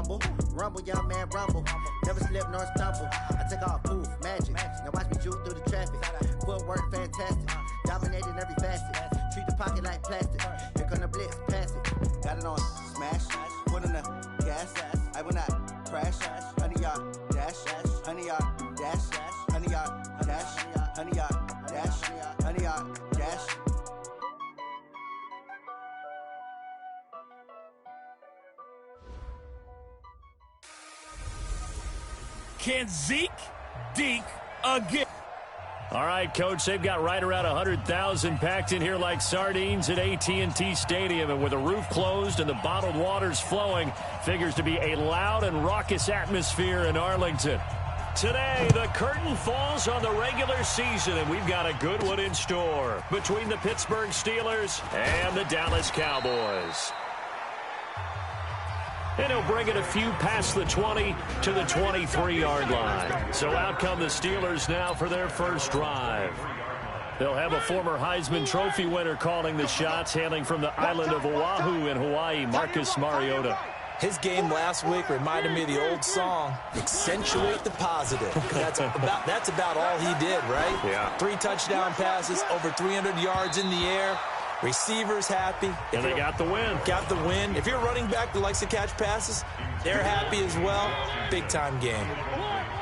humble. Rumble, young man, rumble. Never slip nor stumble. I take off, poof, magic. Now watch me juke through the traffic. Footwork, fantastic. Dominating every facet. Treat the pocket like plastic. Here come the blitz, pass it. Got it on, smash. Put in the gas. I will not crash. 100-yard dash. 100-yard dash. 100-yard dash. 100-yard dash. 100-yard dash. Can Zeke dink again? All right, Coach, they've got right around 100,000 packed in here like sardines at AT&T Stadium. And with the roof closed and the bottled waters flowing, figures to be a loud and raucous atmosphere in Arlington. Today, the curtain falls on the regular season, and we've got a good one in store between the Pittsburgh Steelers and the Dallas Cowboys. And he'll bring it a few past the 20 to the 23-yard line. So out come the Steelers now for their first drive. They'll have a former Heisman Trophy winner calling the shots, hailing from the island of Oahu in Hawaii, Marcus Mariota. His game last week reminded me of the old song, accentuate the positive. That's about all he did, right? Yeah. 3 touchdown passes, over 300 yards in the air. Receivers happy. And they got the win. Got the win. If you're a running back that likes to catch passes, they're happy as well. Big-time game.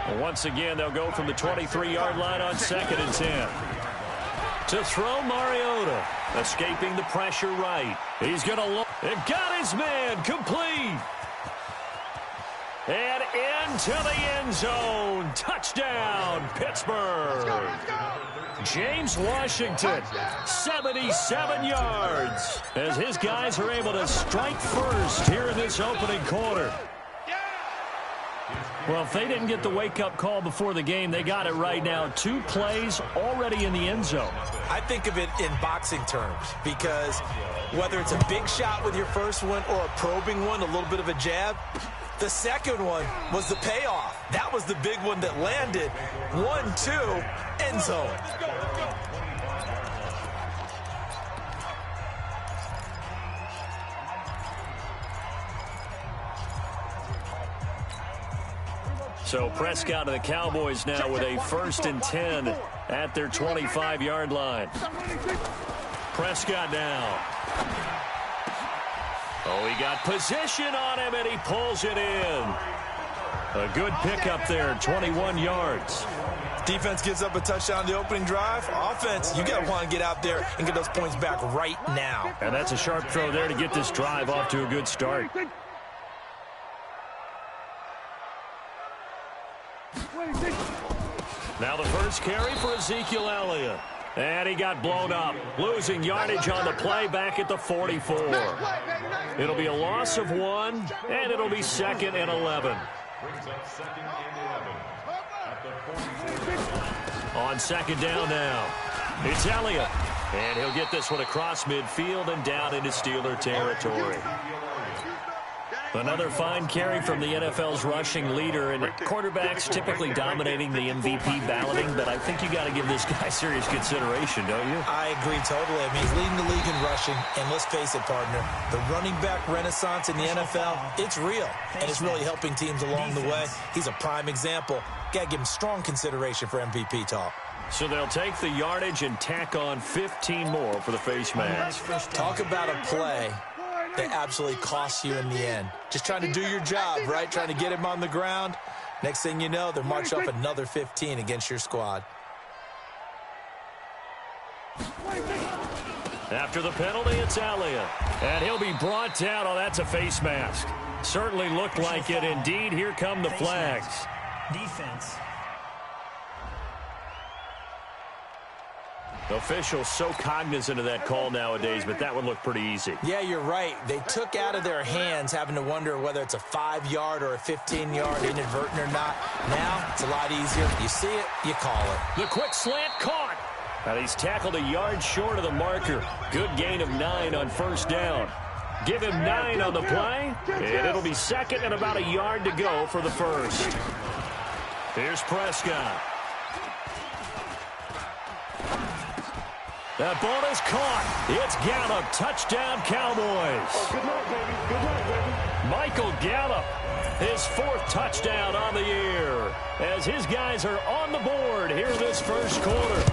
Well, once again, they'll go from the 23-yard line on 2nd and 10. To throw Mariota. Escaping the pressure right. He's going to look. It got his man complete. And into the end zone. Touchdown, Pittsburgh. Let's go. James Washington, 77 yards, as his guys are able to strike first here in this opening quarter. Well, if they didn't get the wake-up call before the game, they got it right now. 2 plays already in the end zone. I think of it in boxing terms, because whether it's a big shot with your first one or a probing one, a little bit of a jab, the second one was the payoff. That was the big one that landed. 1-2, end zone. So Prescott and the Cowboys now with a 1st and 10 at their 25-yard line. Prescott now. Oh, he got position on him, and he pulls it in. A good pickup there, 21 yards. Defense gives up a touchdown the opening drive. Offense, you got to want to get out there and get those points back right now. And that's a sharp throw there to get this drive off to a good start. Now the first carry for Ezekiel Elliott. And he got blown up, losing yardage on the play back at the 44. It'll be a loss of 1, and it'll be 2nd and 11. On 2nd down now, it's Elliott. And he'll get this one across midfield and down into Steeler territory. Another fine carry from the NFL's rushing leader, and quarterbacks typically dominating the MVP balloting, but I think you got to give this guy serious consideration, don't you? I agree totally. I mean, he's leading the league in rushing, and let's face it, partner, the running back renaissance in the NFL, it's real, and it's really helping teams along the way. He's a prime example. Got to give him strong consideration for MVP talk. So they'll take the yardage and tack on 15 more for the face mask. Talk about a play that absolutely costs you in the end. Just trying to do your job, right? Trying to get him on the ground. Next thing you know, they're marching up another 15 against your squad. After the penalty, it's Elliott. And he'll be brought down. Oh, that's a face mask. Certainly looked like it. Indeed, here come the flags. Defense. Officials so cognizant of that call nowadays, but that one looked pretty easy. Yeah, you're right. They took out of their hands having to wonder whether it's a 5-yard or a 15-yard inadvertent or not. Now, it's a lot easier. You see it, you call it. The quick slant caught. And he's tackled a yard short of the marker. Good gain of 9 on 1st down. Give him 9 on the play, and it'll be 2nd and about a yard to go for the 1st. Here's Prescott. That ball is caught. It's Gallup. Touchdown, Cowboys. Oh, good luck, baby. Good luck, baby. Michael Gallup His 4th touchdown on the year as his guys are on the board here in this first quarter.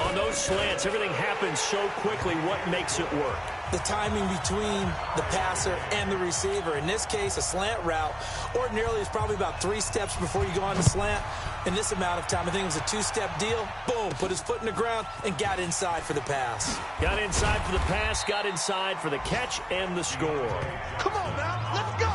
On those slants, everything happens so quickly. What makes it work? The timing between the passer and the receiver. In this case, a slant route ordinarily is probably about 3 steps before you go on the slant. In this amount of time, I think it was a 2-step deal. Boom, put his foot in the ground and got inside for the pass. Got inside for the pass, got inside for the catch and the score. Come on now, let's go.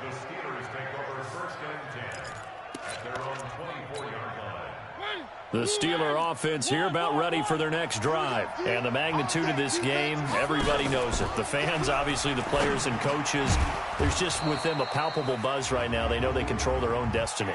The Steelers take over 1st and 10 at their own 24-yard line. The Steeler offense here about ready for their next drive. And the magnitude of this game, everybody knows it. The fans, obviously the players and coaches, there's just with them a palpable buzz right now. They know they control their own destiny.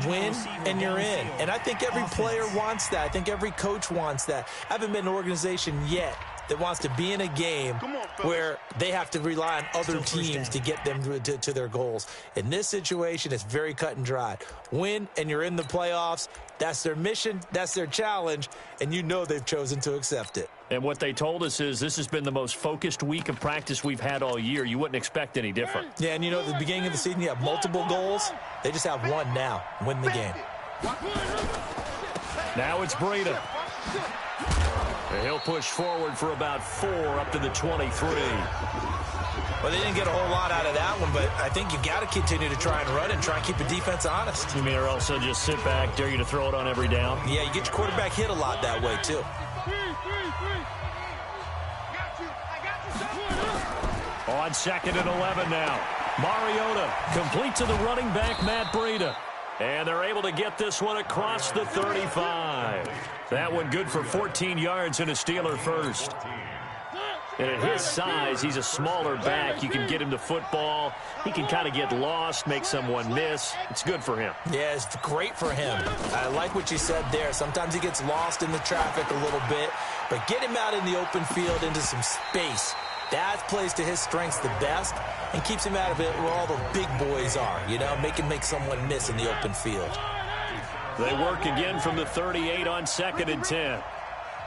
Win and you're in. And I think every player wants that. I think every coach wants that. I haven't been an organization yet that wants to be in a game where they have to rely on other teams to get them to their goals. In this situation, it's very cut and dry. Win and you're in the playoffs. That's their mission. That's their challenge. And you know they've chosen to accept it. And what they told us is this has been the most focused week of practice we've had all year. You wouldn't expect any different. Yeah, and you know, at the beginning of the season, you have multiple goals. They just have one now. Win the game. Now it's Breida. And he'll push forward for about 4 up to the 23. Well, they didn't get a whole lot out of that one, but I think you got to continue to try and run and try and keep the defense honest. You mean or else they'll just sit back, dare you to throw it on every down? Yeah, you get your quarterback hit a lot that way, too. On 2nd and 11 now. Mariota complete to the running back, Matt Breida. And they're able to get this one across the 35. That one good for 14 yards and a Steeler first. And at his size, he's a smaller back. You can get him the football. He can kind of get lost, make someone miss. It's good for him. Yeah, it's great for him. I like what you said there. Sometimes he gets lost in the traffic a little bit. But get him out in the open field into some space. That plays to his strengths the best and keeps him out of it where all the big boys are, you know, make someone miss in the open field. They work again from the 38 on 2nd and 10.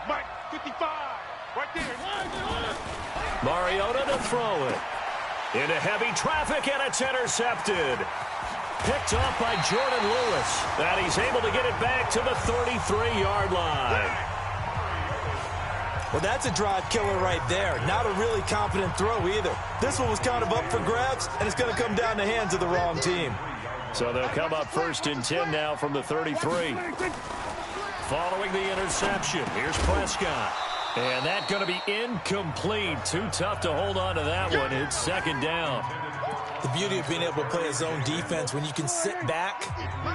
Mike, 55, right there. Mariota to throw it. Into heavy traffic, and it's intercepted. Picked off by Jordan Lewis. And he's able to get it back to the 33-yard line. Well, that's a drive killer right there. Not a really confident throw either. This one was kind of up for grabs, and it's going to come down the hands of the wrong team. So they'll come up 1st and 10 now from the 33. Following the interception, here's Prescott. And that's going to be incomplete. Too tough to hold on to that one. It's 2nd down. The beauty of being able to play a zone defense, when you can sit back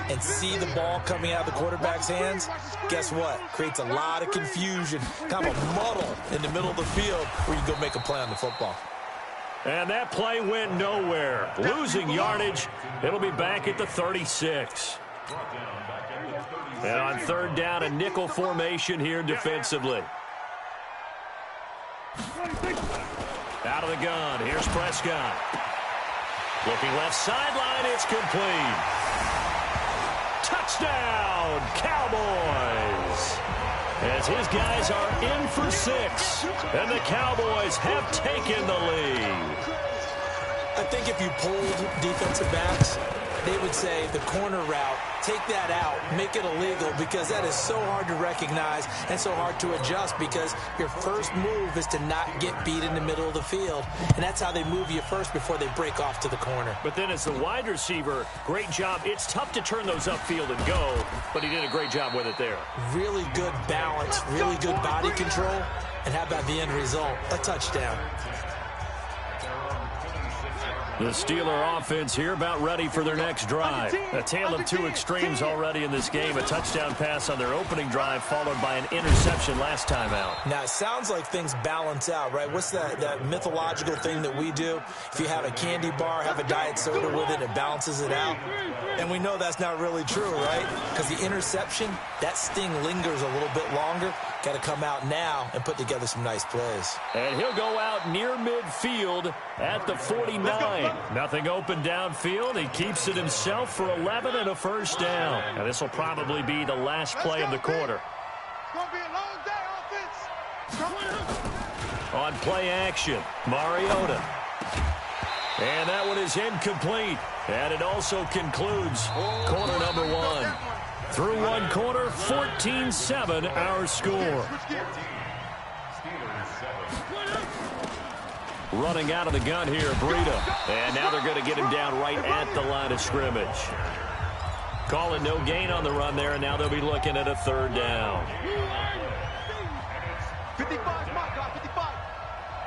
and see the ball coming out of the quarterback's hands, guess what? Creates a lot of confusion, kind of a muddle in the middle of the field where you go make a play on the football. And that play went nowhere. Losing yardage. It'll be back at the 36. And on 3rd down, a nickel formation here defensively. Out of the gun. Here's Prescott. Looking left sideline. It's complete. Touchdown, Cowboys. As his guys are in for 6. And the Cowboys have taken the lead. I think if you polled defensive backs, they would say the corner route, take that out, make it illegal, because that is so hard to recognize and so hard to adjust, because your first move is to not get beat in the middle of the field. And that's how they move you first before they break off to the corner. But then as the wide receiver, great job. It's tough to turn those upfield and go, but he did a great job with it there. Really good balance, really good body control. And how about the end result? A touchdown. The Steeler offense here about ready for their next drive. A tale of two extremes already in this game. A touchdown pass on their opening drive followed by an interception last time out. Now, it sounds like things balance out, right? What's that mythological thing that we do? If you have a candy bar, have a diet soda with it, it balances it out. And we know that's not really true, right? Because the interception, that sting lingers a little bit longer. Got to come out now and put together some nice plays. And he'll go out near midfield at the 49. Nothing open downfield. He keeps it himself for 11 and a first down. And this will probably be the last play of the quarter. It's going to be a long day, offense. On play action, Mariota. And that one is incomplete. And it also concludes quarter number one. Through one quarter, 14-7 our score. Running out of the gun here, Breida. And now they're going to get him down right at the line of scrimmage. Calling no gain on the run there, and now they'll be looking at a third down. 55, mark off, 55.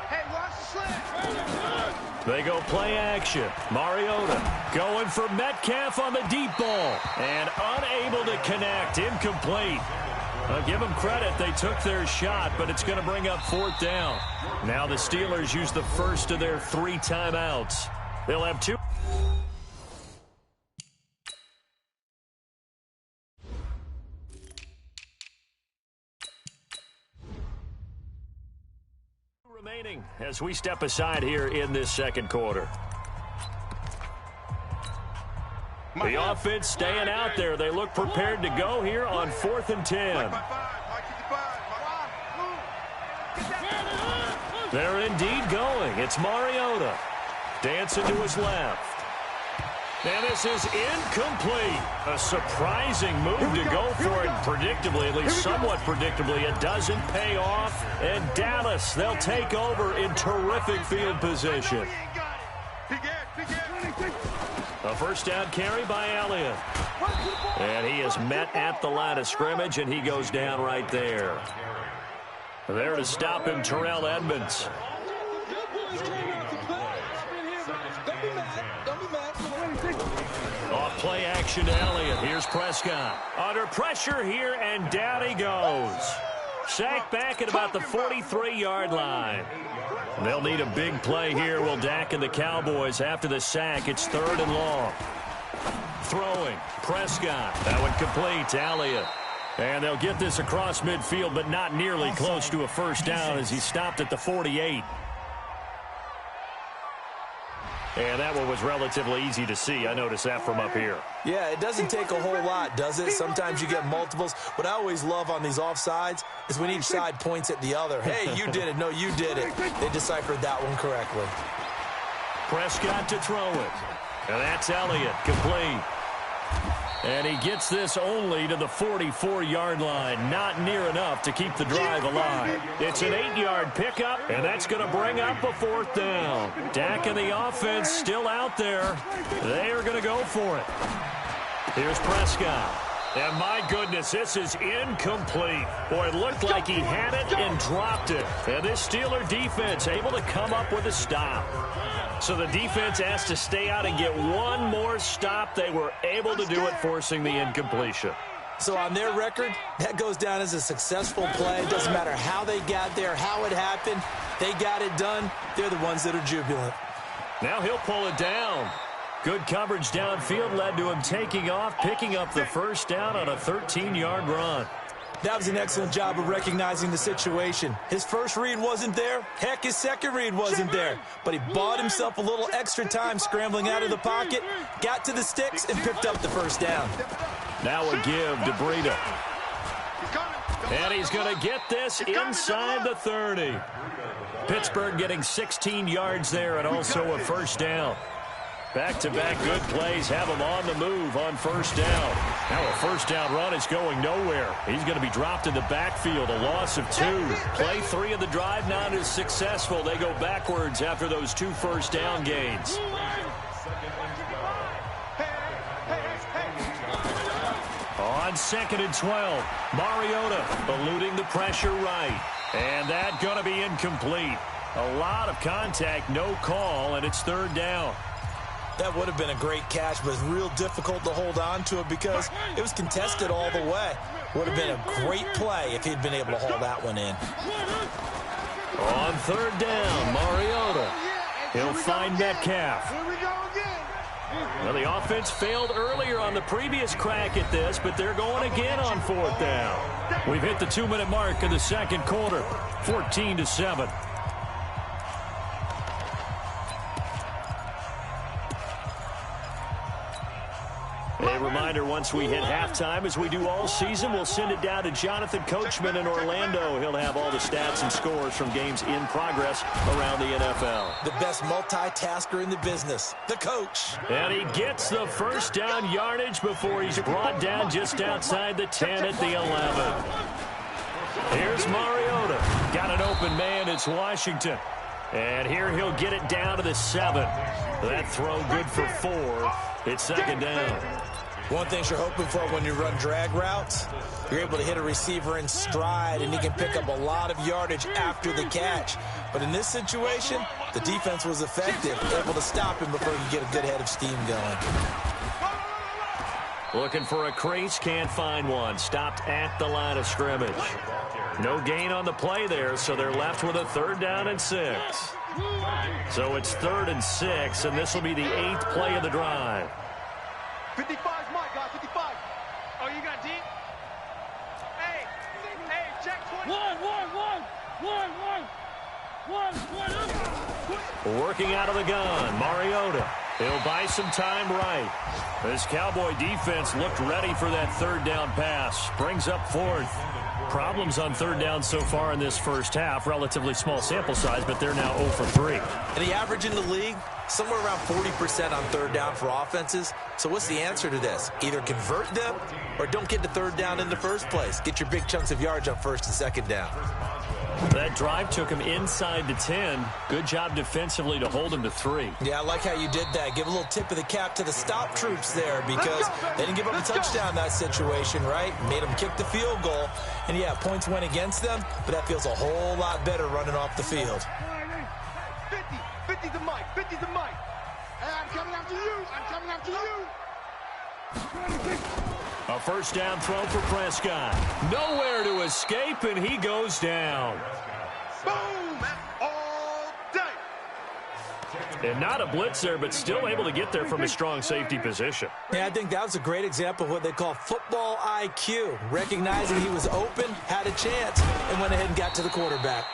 Hey, watch the slant. They go play action. Mariota going for Metcalf on the deep ball. And unable to connect. Incomplete. I'll give them credit. They took their shot, but it's going to bring up fourth down. Now the Steelers use the first of their 3 timeouts. They'll have 2. Remaining as we step aside here in this second quarter. The offense staying out there. They look prepared to go here on 4th and 10. They're indeed going. It's Mariota. Dancing to his left. And this is incomplete. A surprising move to go for it predictably, at least somewhat predictably. It doesn't pay off. And Dallas, they'll take over in terrific field position. A first down carry by Elliott. And he is met at the line of scrimmage, and he goes down right there. There to stop him, Terrell Edmonds. Off play action to Elliott. Here's Prescott. Under pressure here, and down he goes. Sacked back at about the 43-yard line. They'll need a big play here, will Dak and the Cowboys. After the sack, it's 3rd and long. Throwing, Prescott. That one complete to Elliott. And they'll get this across midfield, but not nearly close to a first down as he stopped at the 48. And that one was relatively easy to see. I noticed that from up here. Yeah, it doesn't take a whole lot, does it? Sometimes you get multiples. What I always love on these offsides is when each side points at the other. Hey, you did it. No, you did it. They deciphered that one correctly. Prescott to throw it. And that's Elliott, complete. And he gets this only to the 44-yard line. Not near enough to keep the drive alive. It's an 8-yard pickup, and that's going to bring up a 4th down. Dak and the offense still out there. They are going to go for it. Here's Prescott. And my goodness, this is incomplete. Boy, it looked like he had it and dropped it. And this Steeler defense able to come up with a stop. So the defense has to stay out and get one more stop. They were able to do it, forcing the incompletion. So on their record, that goes down as a successful play. It doesn't matter how they got there, how it happened. They got it done. They're the ones that are jubilant. Now he'll pull it down. Good coverage downfield led to him taking off, picking up the first down on a 13-yard run. That was an excellent job of recognizing the situation. His first read wasn't there. Heck, his second read wasn't there. But he bought himself a little extra time scrambling out of the pocket, got to the sticks, and picked up the first down. Now a give to Breida. And he's going to get this inside the 30. Pittsburgh getting 16 yards there and also a first down. Back-to-back good plays have him on the move on first down. Now a first down run is going nowhere. He's going to be dropped in the backfield, a loss of 2. Play 3 of the drive not as successful. They go backwards after those 2 first down gains. On 2nd and 12, Mariota eluding the pressure right. And that going to be incomplete. A lot of contact, no call, and it's 3rd down. That would have been a great catch, but it's real difficult to hold on to it because it was contested all the way. Would have been a great play if he'd been able to haul that one in. On third down, Mariota. He'll find Metcalf. Well, the offense failed earlier on the previous crack at this, but they're going again on fourth down. We've hit the 2-minute mark of the second quarter, 14-7. A reminder, once we hit halftime, as we do all season, we'll send it down to Jonathan Coachman in Orlando. He'll have all the stats and scores from games in progress around the NFL. The best multitasker in the business, the coach. And he gets the first down yardage before he's brought down just outside the 10 at the 11. Here's Mariota. Got an open man. It's Washington. And here he'll get it down to the 7. That throw good for 4. It's second down. One thing you're hoping for when you run drag routes, you're able to hit a receiver in stride, and he can pick up a lot of yardage after the catch. But in this situation, the defense was effective, able to stop him before he could get a good head of steam going. Looking for a crease, can't find one. Stopped at the line of scrimmage. No gain on the play there, so they're left with a third down and 6. So it's 3rd and 6, and this will be the 8th play of the drive. 55's my guy, 55. Oh, you got deep? Hey, check 20. Working out of the gun, Mariota. He'll buy some time right. This Cowboy defense looked ready for that third down pass. Brings up 4th. Problems on third down so far in this first half. Relatively small sample size, but they're now 0 for 3. And the average in the league, somewhere around 40% on third down for offenses. So what's the answer to this? Either convert them or don't get to third down in the first place. Get your big chunks of yards on first and second down. That drive took him inside the 10. Good job defensively to hold him to 3. Yeah, I like how you did that. Give a little tip of the cap to the stop troops there because they didn't give up a touchdown in that situation, right? Made them kick the field goal. And, yeah, points went against them, but that feels a whole lot better running off the field. 50 the mic, 50 the mic. Hey, I'm coming after you. I'm coming after you. A first down throw for Prescott. Nowhere to escape, and he goes down. Boom! All day. And not a blitzer, but still able to get there from a strong safety position. Yeah, I think that was a great example of what they call football IQ. Recognizing he was open, had a chance, and went ahead and got to the quarterback.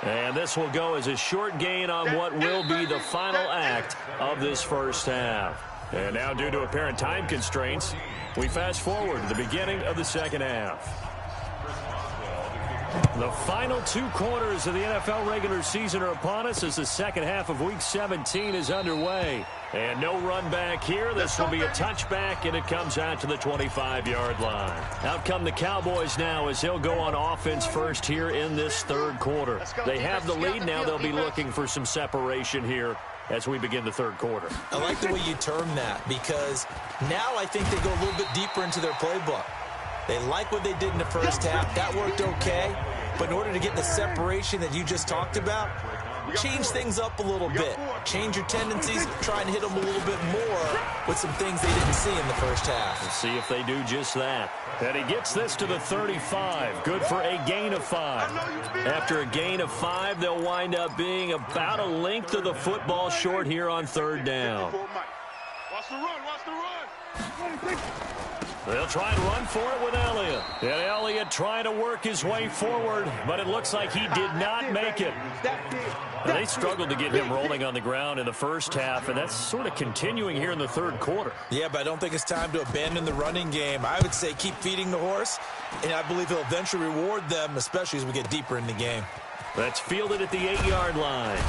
And this will go as a short gain on what will be the final act of this first half. And now, due to apparent time constraints, we fast forward to the beginning of the second half. The final 2 quarters of the NFL regular season are upon us as the second half of Week 17 is underway. And no run back here. This will be a touchback, and it comes out to the 25-yard line. Out come the Cowboys now as they'll go on offense first here in this third quarter. They have the lead. Now they'll be looking for some separation here as we begin the third quarter. I like the way you term that because now I think they go a little bit deeper into their playbook. They like what they did in the first half. That worked okay. But in order to get the separation that you just talked about, change things up a little bit. Change your tendencies, try and hit them a little bit more with some things they didn't see in the first half. Let's see if they do just that. And he gets this to the 35. Good for a gain of 5. After a gain of 5, they'll wind up being about a length of the football short here on third down. Watch the run, watch the run. They'll try and run for it with Elliott. And Elliott trying to work his way forward, but it looks like he did not make it. Now, they struggled to get him rolling on the ground in the first half, and that's sort of continuing here in the third quarter. Yeah, but I don't think it's time to abandon the running game. I would say keep feeding the horse, and I believe he'll eventually reward them, especially as we get deeper in the game. That's fielded at the 8-yard line.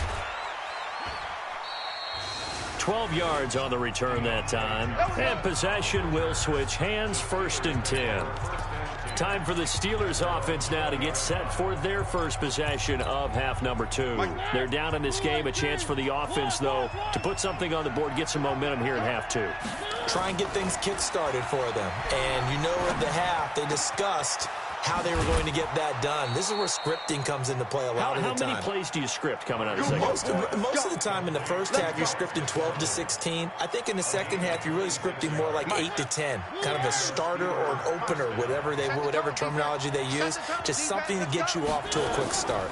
12 yards on the return that time. And possession will switch hands, 1st and 10. Time for the Steelers offense now to get set for their first possession of half number 2. They're down in this game. A chance for the offense, though, to put something on the board, get some momentum here in half 2. Try and get things kick-started for them. And you know at the half they discussed how they were going to get that done. This is where scripting comes into play a lot of the time. How many plays do you script coming out of the second? Most of the time in the first half, you're scripting 12 to 16. I think in the second half, you're really scripting more like 8 to 10, kind of a starter or an opener, whatever terminology they use, just something to get you off to a quick start.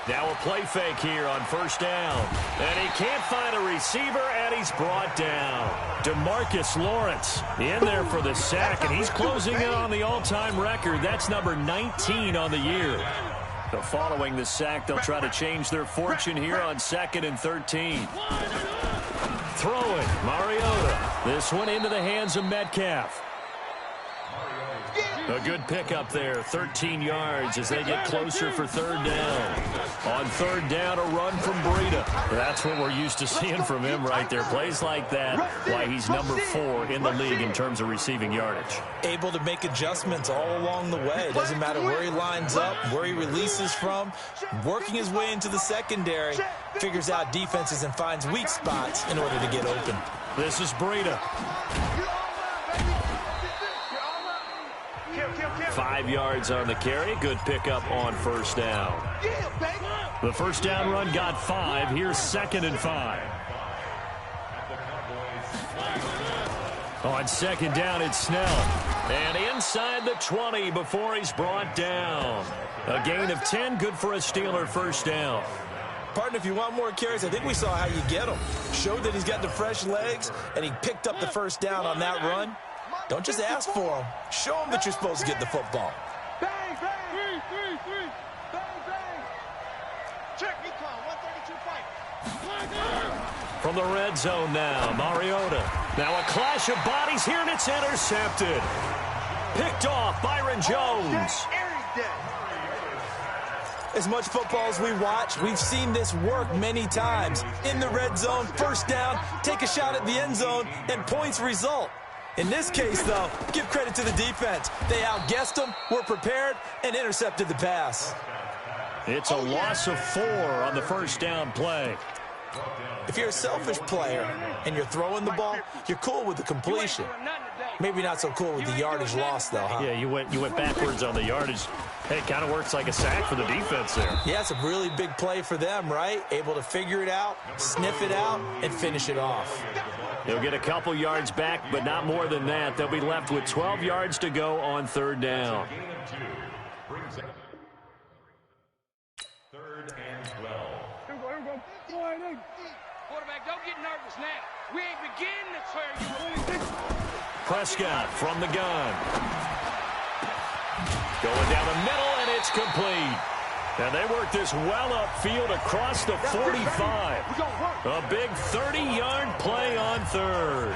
Now a play fake here on first down. And he can't find a receiver, and he's brought down. DeMarcus Lawrence in there for the sack, and he's closing in on the all-time record. That's number 19 on the year. So following the sack, they'll try to change their fortune here on 2nd and 13. Throwing, Mariota. This one into the hands of Metcalf. A good pickup there, 13 yards as they get closer for third down. On third down, a run from Breida. That's what we're used to seeing from him right there. Plays like that, why he's number 4 in the league in terms of receiving yardage. Able to make adjustments all along the way. It doesn't matter where he lines up, where he releases from. Working his way into the secondary, figures out defenses and finds weak spots in order to get open. This is Breida. 5 yards on the carry. Good pickup on first down. The first down run got 5. Here's 2nd and 5. On second down, it's Snell. And inside the 20 before he's brought down. A gain of 10, good for a Steeler first down. Partner, if you want more carries, I think we saw how you get him. Showed that he's got the fresh legs, and he picked up the first down on that run. Don't just ask for him. Show him that you're supposed to get the football. Bang, bang. 3. Bang, bang. Check recon. 132 fight. From the red zone now, Mariota. Now a clash of bodies here, and it's intercepted. Picked off, Byron Jones. As much football as we watch, we've seen this work many times. In the red zone, first down, take a shot at the end zone, and points result. In this case, though, give credit to the defense. They outguessed them, were prepared, and intercepted the pass. It's a loss of 4 on the first down play. If you're a selfish player and you're throwing the ball, you're cool with the completion. Maybe not so cool with the yardage loss, though, huh? Yeah, you went backwards on the yardage. Hey, it kind of works like a sack for the defense there. Yeah, it's a really big play for them, right? Able to figure it out, sniff it out, and finish it off. They'll get a couple yards back, but not more than that. They'll be left with 12 yards to go on third down. 3rd and 12. Quarterback, don't get nervous now. We ain't beginning to tear you. Prescott from the gun. Going down the middle, and it's complete. And they work this well upfield across the 45. A big 30-yard play on third.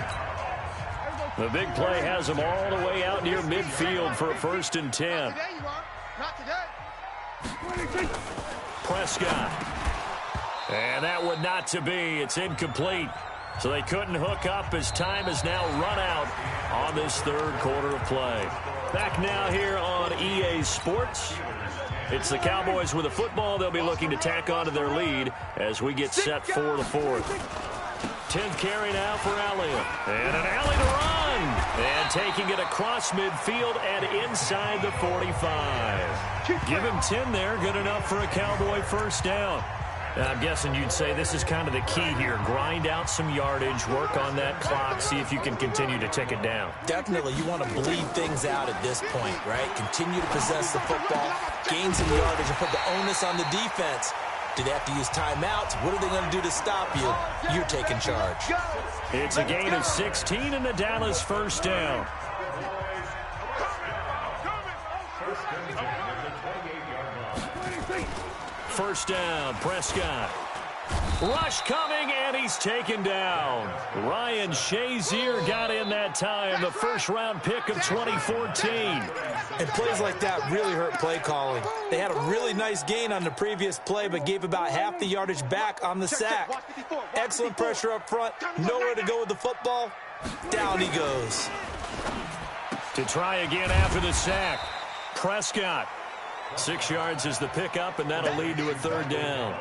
The big play has them all the way out near midfield for a 1st and 10. Prescott. And that one not to be. It's incomplete. So they couldn't hook up as time has now run out on this third quarter of play. Back now here on EA Sports. It's the Cowboys with a football. They'll be looking to tack onto their lead as we get set for the 4th. 10th carry now for Elliott. And an alley to run. And taking it across midfield and inside the 45. Give him 10 there. Good enough for a Cowboy first down. I'm guessing you'd say this is kind of the key here. Grind out some yardage, work on that clock, see if you can continue to tick it down. Definitely, you want to bleed things out at this point, right? Continue to possess the football, gain some yardage, and put the onus on the defense. Do they have to use timeouts? What are they going to do to stop you? You're taking charge. It's a gain of 16 and the Dallas first down. First down, Prescott. Rush coming, and he's taken down. Ryan Shazier got in that time, the first-round pick of 2014. And plays like that really hurt play calling. They had a really nice gain on the previous play, but gave about half the yardage back on the sack. Excellent pressure up front, nowhere to go with the football. Down he goes. To try again after the sack, Prescott. 6 yards is the pickup, and that'll lead to a third down.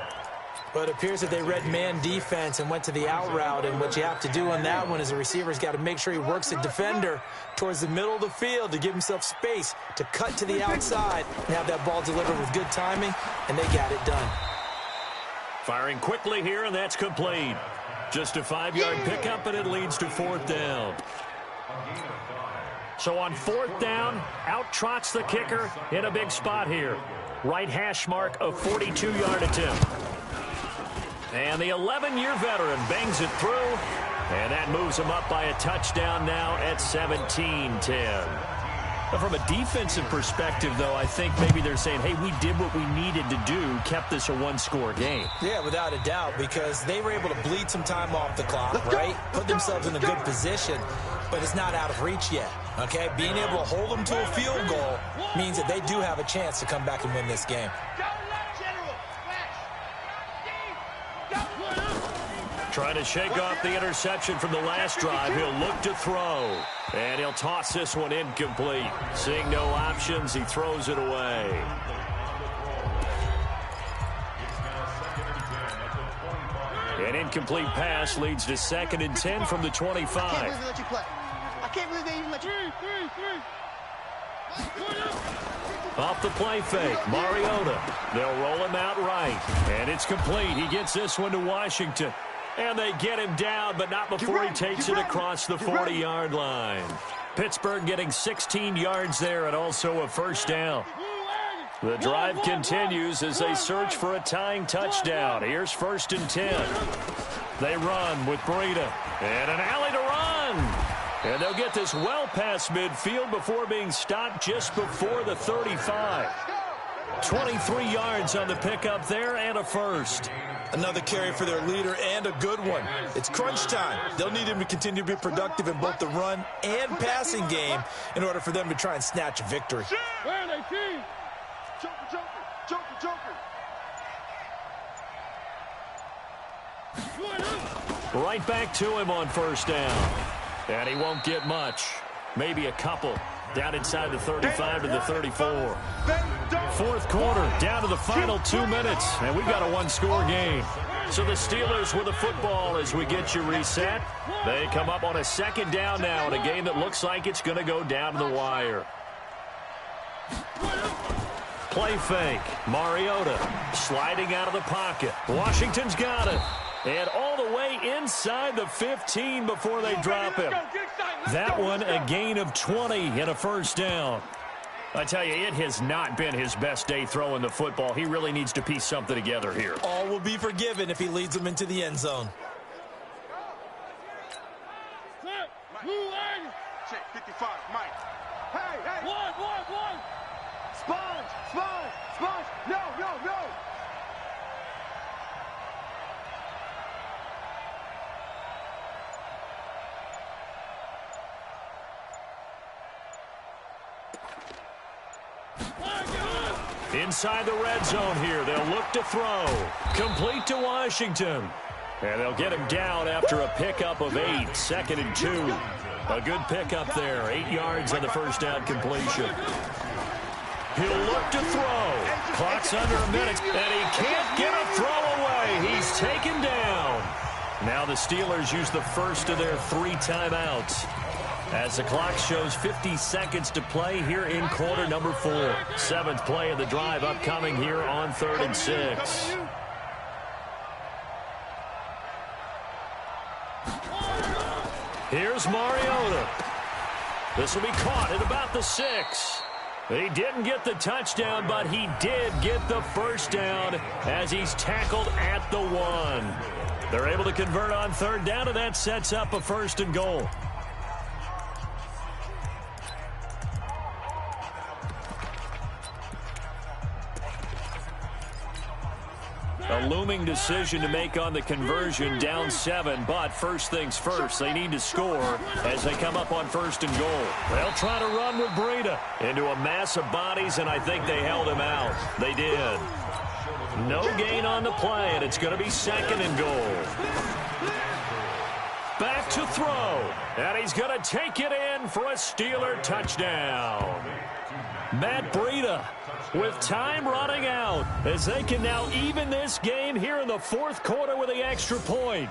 But it appears that they read man defense and went to the out route, and what you have to do on that one is the receiver's got to make sure he works the defender towards the middle of the field to give himself space to cut to the outside and have that ball delivered with good timing, and they got it done. Firing quickly here, and that's complete. Just a 5-yard pickup, and it leads to 4th down. So on 4th down, out trots the kicker in a big spot here. Right hash mark of 42-yard attempt. And the 11-year veteran bangs it through, and that moves him up by a touchdown now at 17-10. From a defensive perspective, though, I think maybe they're saying, hey, we did what we needed to do, kept this a one-score game. Yeah, without a doubt, because they were able to bleed some time off the clock, right? Put themselves in a good position, but it's not out of reach yet, okay? Being able to hold them to a field goal means that they do have a chance to come back and win this game. Trying to shake off the interception from the last drive. He'll look to throw. And he'll toss this one incomplete. Seeing no options, he throws it away. An incomplete pass leads to 2nd and 10 from the 25. I can't believe they let you play. I can't believe they even let you. Off the play fake, Mariota. They'll roll him out right. And it's complete. He gets this one to Washington. And they get him down, but not before he takes it across the 40-yard line. Pittsburgh getting 16 yards there and also a 1st down. The drive continues as they search for a tying touchdown. Here's 1st and 10. They run with Breida. And an alley to run. And they'll get this well past midfield before being stopped just before the 35. 23 yards on the pickup there and a 1st. Another carry for their leader and a good one. It's crunch time. They'll need him to continue to be productive in both the run and passing game in order for them to try and snatch a victory. Where are they, team? Joker, Joker, Joker, Joker. Right back to him on 1st down. And he won't get much. Maybe a couple. Down inside the 35 to the 34. 4th quarter, down to the final 2 minutes, and we got a one-score game. So the Steelers with the football as we get you reset. They come up on a 2nd down now in a game that looks like it's going to go down to the wire. Play fake, Mariota sliding out of the pocket. Washington's got it. And all the way inside the 15 before they drop him. That one a gain of 20 and a 1st down. I tell you, it has not been his best day throwing the football. He really needs to piece something together here. All will be forgiven if he leads them into the end zone. Check 55, Mike. Hey. One. Sponge. No. Inside the red zone here, they'll look to throw. Complete to Washington. And they'll get him down after a pickup of 8, 2nd and 2. A good pickup there, 8 yards on the 1st down completion. He'll look to throw. Clock's under a minute, and he can't get a throw away. He's taken down. Now the Steelers use the first of their 3 timeouts. As the clock shows 50 seconds to play here in quarter number 4. 7th play of the drive upcoming here on 3rd and 6. Here's Mariota. This will be caught at about the 6. He didn't get the touchdown, but he did get the 1st down as he's tackled at the 1. They're able to convert on 3rd down, and that sets up a 1st and goal. A looming decision to make on the conversion, down 7, but first things first, they need to score as they come up on 1st and goal. They'll try to run with Breida into a mass of bodies, and I think they held him out. They did. No gain on the play, and it's going to be 2nd and goal. Back to throw. And he's going to take it in for a Steeler touchdown. Matt Breida with time running out as they can now even this game here in the fourth quarter with the extra point.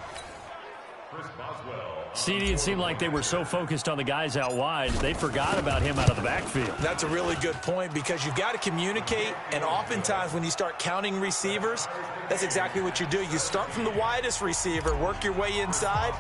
CD, it seemed like they were so focused on the guys out wide, they forgot about him out of the backfield. That's a really good point because you've got to communicate, and oftentimes when you start counting receivers, that's exactly what you do. You start from the widest receiver, work your way inside.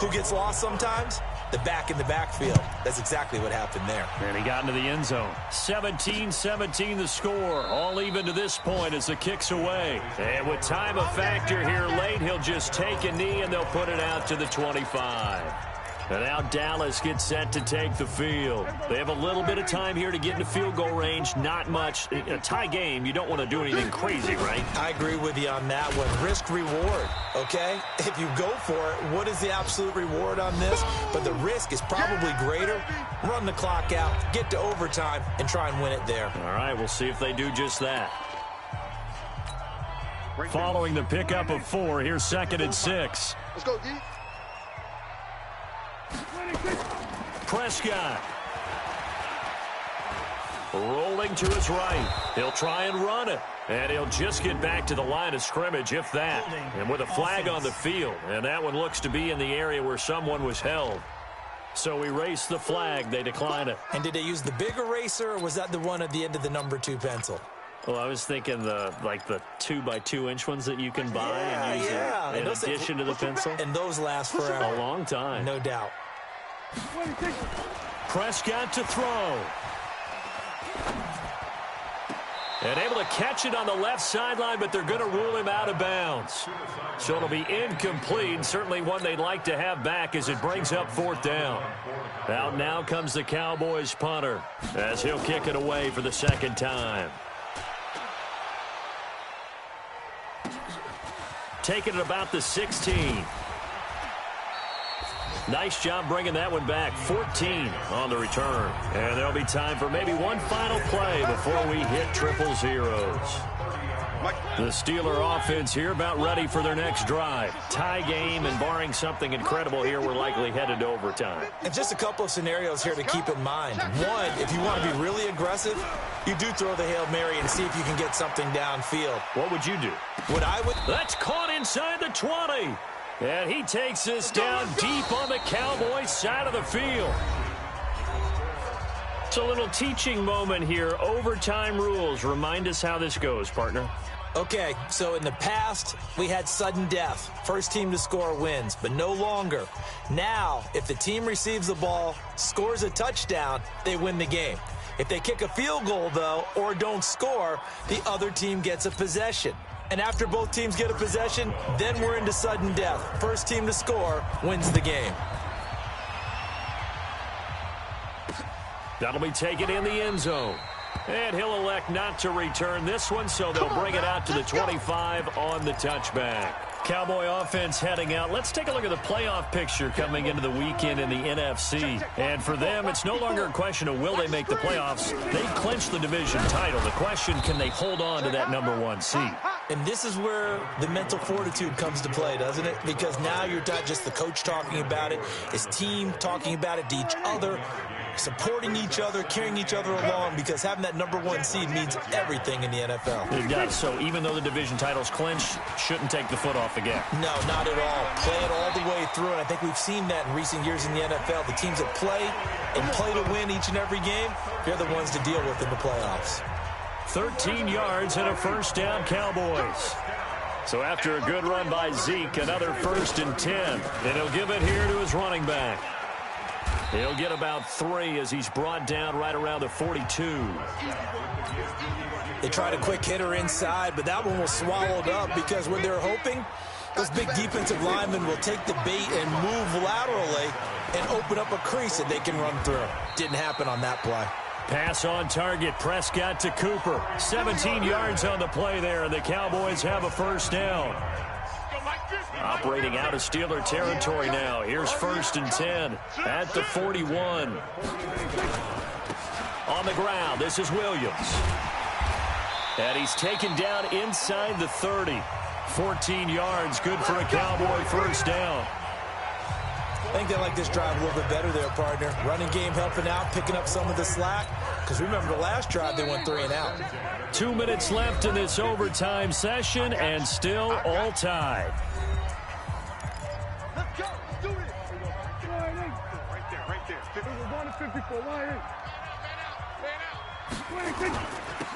Who gets lost sometimes? The back in the backfield. That's exactly what happened there. And he got into the end zone. 17-17 the score. All even to this point as the kick's away. And with time a factor here late, he'll just take a knee and they'll put it out to the 25. And now Dallas gets set to take the field. They have a little bit of time here to get into field goal range. Not much. A tie game, you don't want to do anything crazy, right? I agree with you on that one. Risk reward, okay? If you go for it, what is the absolute reward on this? But the risk is probably greater. Run the clock out, get to overtime, and try and win it there. All right, we'll see if they do just that. Following the pickup of 4, here's 2nd and 6. Let's go, D. Prescott. Rolling to his right. He'll try and run it. And he'll just get back to the line of scrimmage, if that. And with a flag on the field. And that one looks to be in the area where someone was held. So erase the flag. They decline it. And did they use the big eraser, or was that the one at the end of the number 2 pencil? Well, I was thinking the 2x2-inch ones that you can buy and use in addition to the pencil. And those last forever. A long time. No doubt. Prescott to throw. And able to catch it on the left sideline, but they're going to rule him out of bounds. So it'll be incomplete, certainly one they'd like to have back as it brings up 4th down. Out now comes the Cowboys punter as he'll kick it away for the 2nd time. Taking it about the 16. Nice job bringing that one back. 14 on the return. And there'll be time for maybe one final play before we hit triple zeros. The Steeler offense here about ready for their next drive. Tie game, and barring something incredible here, we're likely headed to overtime. And just a couple of scenarios here to keep in mind. One, if you want to be really aggressive, you do throw the Hail Mary and see if you can get something downfield. What would you do? That's caught inside the 20. And he takes this down deep on the Cowboys side of the field. It's a little teaching moment here. Overtime rules. Remind us how this goes, partner. Okay, so in the past, we had sudden death. First team to score wins, but no longer. Now, if the team receives the ball, scores a touchdown, they win the game. If they kick a field goal, though, or don't score, the other team gets a possession. And after both teams get a possession, then we're into sudden death. First team to score wins the game. That'll be taken in the end zone. And he'll elect not to return this one, so they'll bring it out to the 25 on the touchback. Cowboy offense heading out. Let's take a look at the playoff picture coming into the weekend in the NFC. And for them, it's no longer a question of will they make the playoffs. They've clinched the division title. The question, can they hold on to that number 1 seed? And this is where the mental fortitude comes to play, doesn't it? Because now you're not just the coach talking about it, his team talking about it to each other, supporting each other, carrying each other along, because having that number 1 seed means everything in the NFL. It does. So even though the division title's clinched, shouldn't take the foot off the gas. No, not at all. Play it all the way through, and I think we've seen that in recent years in the NFL. The teams that play and play to win each and every game, they're the ones to deal with in the playoffs. 13 yards and a first down, Cowboys. So after a good run by Zeke, another 1st and 10. And he'll give it here to his running back. He'll get about 3 as he's brought down right around the 42. They tried a quick hitter inside, but that one was swallowed up because what they're hoping, those big defensive linemen will take the bait and move laterally and open up a crease that they can run through. Didn't happen on that play. Pass on target, Prescott to Cooper. 17 yards on the play there, and the Cowboys have a first down. Operating out of Steeler territory now. Here's 1st and 10 at the 41. On the ground, this is Williams. And he's taken down inside the 30. 14 yards, good for a Cowboy first down. I think they like this drive a little bit better there, partner. Running game helping out, picking up some of the slack. Because remember, the last drive, they went 3 and out. 2 minutes left in this overtime session, and still all tied. Let's go. Let's do it. Right there, right there. We're going to 54. Line out.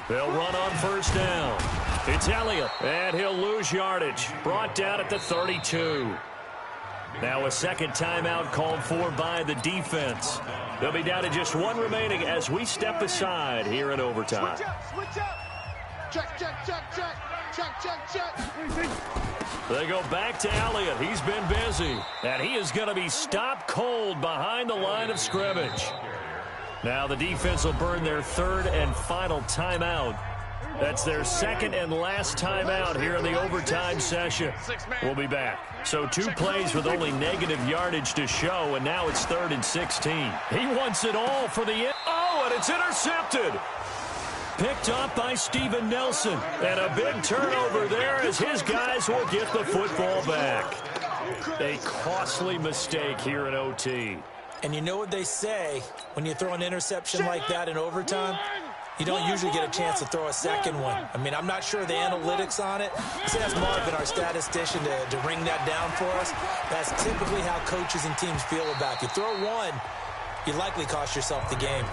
They'll run on first down. It's Elliott, and he'll lose yardage. Brought down at the 32. Now a second timeout called for by the defense. They'll be down to just 1 remaining as we step aside here in overtime. Switch up, switch up. Check, check, check, check. Check, check, check. They go back to Elliott. He's been busy. And he is going to be stopped cold behind the line of scrimmage. Now the defense will burn their 3rd and final timeout. That's their 2nd and last timeout here in the overtime session. We'll be back. So 2 plays with only negative yardage to show, and now it's 3rd and 16. He wants it all for the end. Oh, and it's intercepted. Picked up by Steven Nelson. And a big turnover there as his guys will get the football back. A costly mistake here in OT. And you know what they say, when you throw an interception like that in overtime, you don't usually get a chance to throw a second one. I mean, I'm not sure the analytics on it. Let's ask Marvin, our statistician, to ring that down for us. That's typically how coaches and teams feel about it. You throw one, you likely cost yourself the game.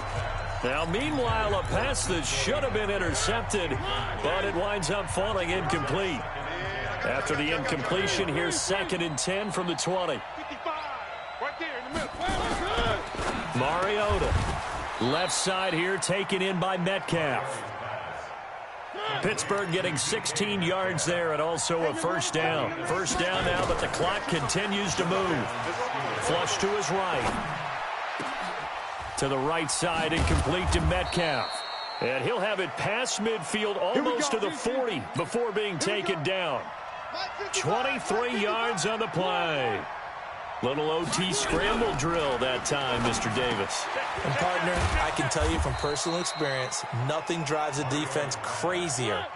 Now, meanwhile, a pass that should have been intercepted, but it winds up falling incomplete. After the incompletion, here's 2nd and 10 from the 20. 55. Right there in the middle. Mariota. Left side here taken in by Metcalf. Pittsburgh getting 16 yards there and also a first down. First down now, but the clock continues to move. Flush to his right. To the right side, incomplete to Metcalf. And he'll have it past midfield almost to the 40 before being taken down. 23 yards on the play. Little OT scramble drill that time, Mr. Davis. And, partner, I can tell you from personal experience, nothing drives a defense crazier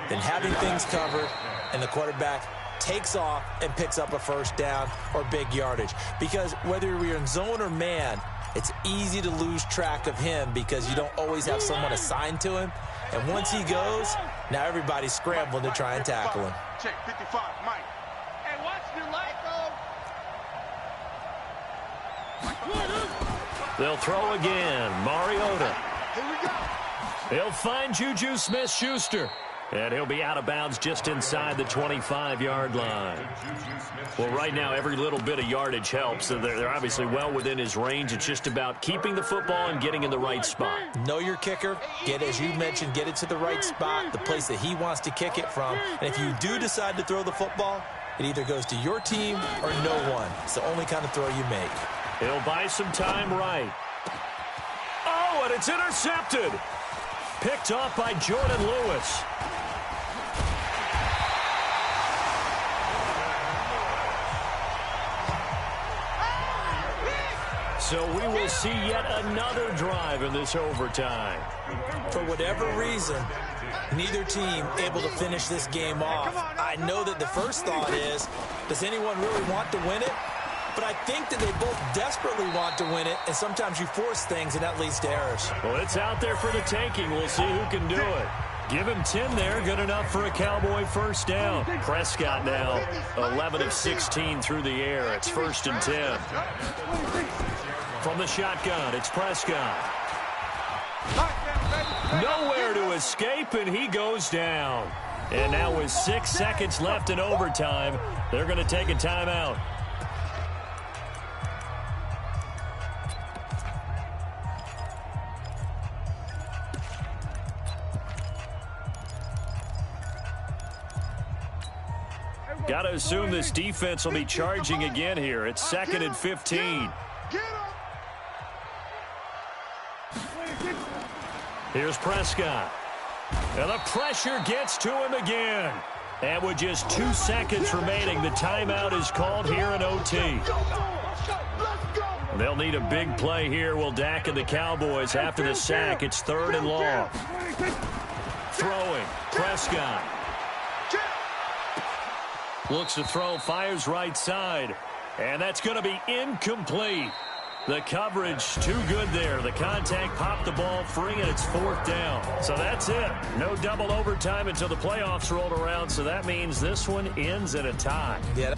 than having things covered and the quarterback takes off and picks up a first down or big yardage. Because whether you're in zone or man, it's easy to lose track of him because you don't always have someone assigned to him. And once he goes, now everybody's scrambling to try and tackle him. Check 55, Mike. Hey, watch the light, though. They'll throw again. Mariota. Here we go. He'll find Juju Smith-Schuster. And he'll be out of bounds just inside the 25-yard line. Well, right now, every little bit of yardage helps. So they're obviously well within his range. It's just about keeping the football and getting in the right spot. Know your kicker. Get, as you mentioned, get it to the right spot, the place that he wants to kick it from. And if you do decide to throw the football, it either goes to your team or no one. It's the only kind of throw you make. He'll buy some time right. Oh, and it's intercepted. Picked off by Jordan Lewis. So we will see yet another drive in this overtime. For whatever reason, neither team able to finish this game off. I know that the first thought is, does anyone really want to win it? But I think that they both desperately want to win it, and sometimes you force things, and that leads to errors. Well, it's out there for the taking. We'll see who can do it. Give him 10 there. Good enough for a Cowboy first down. Prescott now 11 of 16 through the air. It's 1st and 10. From the shotgun, it's Prescott. Nowhere to escape, and he goes down. And now with 6 seconds left in overtime, they're going to take a timeout. Got to assume this defense will be charging again here. It's 2nd and 15. Here's Prescott. And the pressure gets to him again. And with just 2 seconds remaining, the timeout is called here in OT. They'll need a big play here, will Dak and the Cowboys. After the sack, it's 3rd and long. Throwing, Prescott. Looks to throw, fires right side. And that's going to be incomplete. The coverage too good there. The contact popped the ball free, and it's 4th down. So that's it. No double overtime until the playoffs rolled around, so that means this one ends in a tie. Yeah.